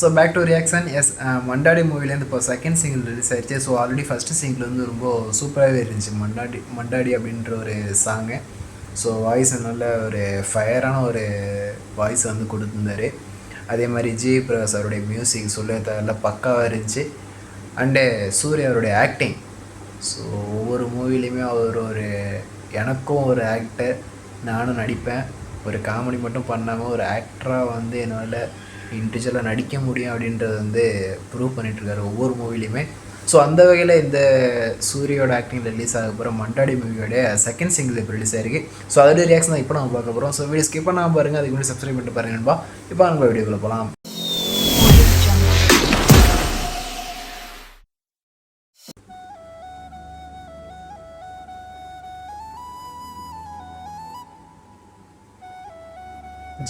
So back to reaction எஸ் மண்டாடி மூவிலேருந்து இப்போ செகண்ட் சிங்கிள் ரிலீஸ் ஆயிடுச்சு. ஸோ ஆல்ரெடி ஃபஸ்ட்டு சிங்கிள் வந்து ரொம்ப சூப்பராகவே இருந்துச்சு மண்டாடி அப்படின்ற ஒரு சாங்கு. ஸோ வாய்ஸ் நல்ல ஒரு ஃபயரான ஒரு வாய்ஸ் வந்து கொடுத்துருந்தாரு. அதே மாதிரி ஜி பிரகாஷ் அவருடைய மியூசிக் சொல்ல பக்காவாக இருந்துச்சு. அண்டு சூர்யா அவருடைய ஆக்டிங். ஸோ ஒவ்வொரு மூவிலையுமே அவர் ஒரு எனக்கும் ஒரு ஆக்டர், நானும் நடிப்பேன், ஒரு காமெடி மட்டும் பண்ணாமல் ஒரு ஆக்டராக வந்து என்னால் இண்டிவிஜுவலாக நடிக்க முடியும் அப்படின்றது வந்து ப்ரூவ் பண்ணிகிட்ருக்காரு ஒவ்வொரு மூவிலையுமே. ஸோ அந்த வகையில் இந்த சூரியோட ஆக்டிங் ரிலீஸ் ஆக போகிற மண்டாடி மூவியோட செகண்ட் சிங்கிள் இப்போ ரிலீஸ் ஆயிருக்கு. ஸோ அதோட ரியாக்ஷன் தான் இப்போ நம்ம பார்க்க போகிறோம். ஸோ வீடியோ ஸ்கிப் பண்ணாமல் பாருங்கள், அதுக்கு முன்னாடி சப்ஸ்கிரைப் பண்ணிட்டு பாருங்க நண்பா. இப்போ நம்ம வீடியோக்குள்ளே போகலாம்.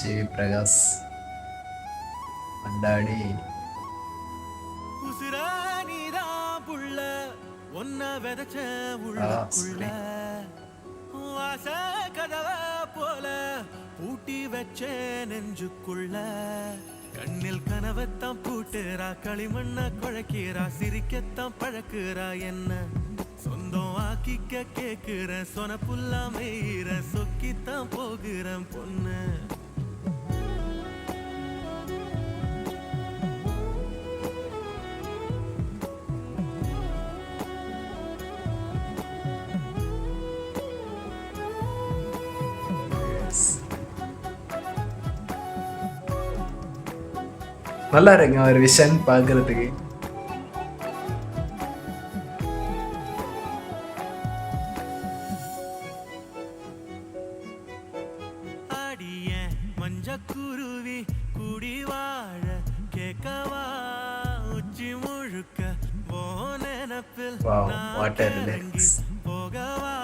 ஜி பிரகாஷ் மண்டாடி ஒன்ன விதைச்ச உள்ளுக்குள்ள வாச கதவை போல பூட்டி வச்ச நெஞ்சுக்குள்ள கண்ணில் கனவத்தான் பூட்டுறா, களிமண்ண குழைக்கிறா, சிரிக்கத்தான் பழக்குறா, என்ன சொந்தம் ஆக்கிக்க கேக்குற, சொன புல்லா மேயிற, சொக்கித்தான் போகிறேன் பொண்ணு. நல்லா இருக்குங்க ஒரு விஷன் பார்க்கறதுக்கு. அடிய மஞ்சக்குருவி குடி வாழ கேட்கவா உச்சி முழுக்க போனப்பில் போகவா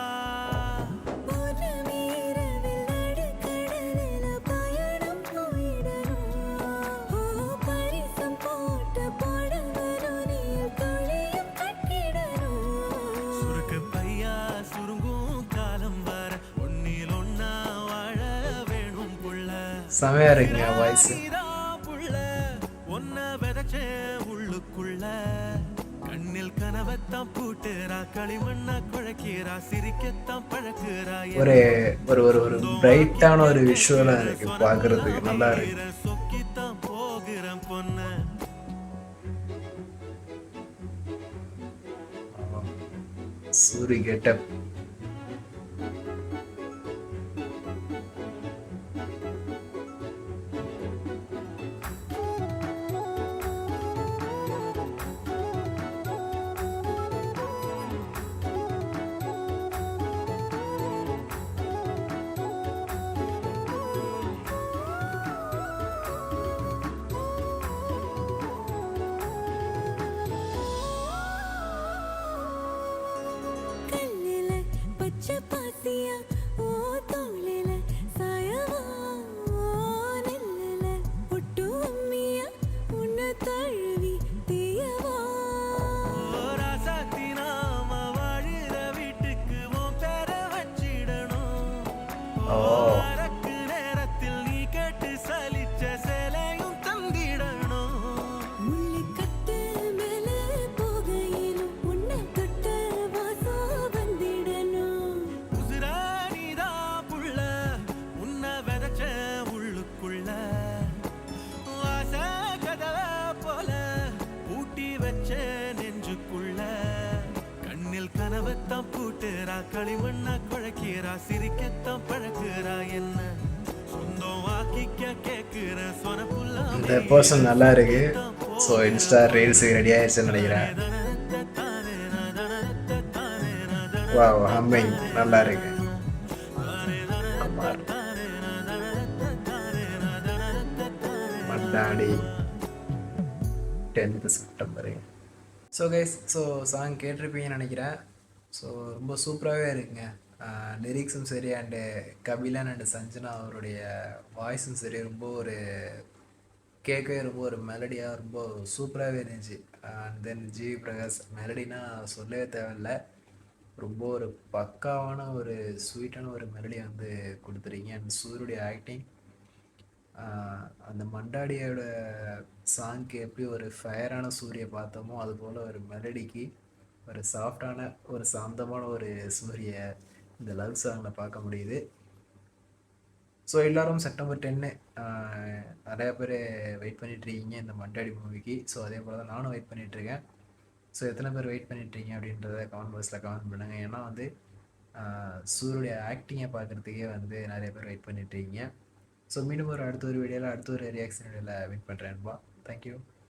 செமையா இருக்குங்க வாய்ஸ். உள்ளுக்குள்ள கண்ணில் கனவத்தான் பூட்டுறா, களிமண்ண குழைக்கிறா, சிரிக்கத்தான் பழக்குறா, ஒரு ஒரு ஒரு ஒரு பிரைட்டான ஒரு விஷுவலா இருக்கு பார்க்கிறதுக்கு, நல்லா இருக்கு. சொக்கித்தான் போகிறேன் பொண்ணு. சூரி கெட்டப் கனவத்தான் பூட்டுறா, களிமண்ண குழைக்கிறா, சிரிக்கத்தான் பழக்குறா, என்ன சொந்தம் ஆக்கிக்க கேக்குற, சொன புல்லா. இந்த பர்சன் நல்லா இருக்கு. ஸோ இன்ஸ்டா ரீல்ஸ் ரெடி ஆயிடுச்சுன்னு நினைக்கிறேன். வாவ், ஹம்மிங் நல்லா இருக்கு. Mandaadi 10th September. So guys, so song கேட்டிருப்பீங்கன்னு நினைக்கிறேன். ஸோ ரொம்ப சூப்பராகவே இருக்குங்க. லிரிக்ஸும் சரி, அண்டு கபிலன் அண்டு சஞ்சனா அவருடைய வாய்ஸும் சரி, ரொம்ப ஒரு கேட்கவே ரொம்ப ஒரு மெலடியாக ரொம்ப சூப்பராகவே இருந்துச்சு. அண்ட் தென் ஜி பிரகாஷ் மெலடினா சொல்லவே தேவையில்லை, ரொம்ப ஒரு பக்காவான ஒரு ஸ்வீட்டான ஒரு மெலடியை வந்து கொடுத்துருக்கீங்க. அண்ட் சூருடைய ஆக்டிங், அந்த மண்டாடியோட சாங்க்கு எப்படி ஒரு ஃபயரான சூரிய பார்த்தோமோ அதுபோல் ஒரு மெலடிக்கு ஒரு சாஃப்டான ஒரு சாந்தமான ஒரு சூரிய இந்த லவ் சாங்கில் பார்க்க முடியுது. ஸோ எல்லோரும் செப்டம்பர் 10 நிறையா பேர் வெயிட் பண்ணிகிட்ருக்கீங்க இந்த மண்டாடி மூவிக்கு. ஸோ அதே போல் தான் நானும் வெயிட் பண்ணிகிட்ருக்கேன். ஸோ எத்தனை பேர் வெயிட் பண்ணிட்டுருக்கீங்க அப்படின்றத கமெண்ட் பாக்ஸில் கமெண்ட் பண்ணுங்கள். ஏன்னா வந்து சூரிய ஆக்டிங்கை பார்க்குறதுக்கே வந்து நிறைய பேர் வெயிட் பண்ணிட்டுருக்கீங்க. ஸோ மீண்டும் அடுத்த ஒரு வீடியோவில் அடுத்த ஒரு ரியாக்ஷன் வீடியோவில் வெயிட் பண்ணுறேன்பா. தேங்க்யூ.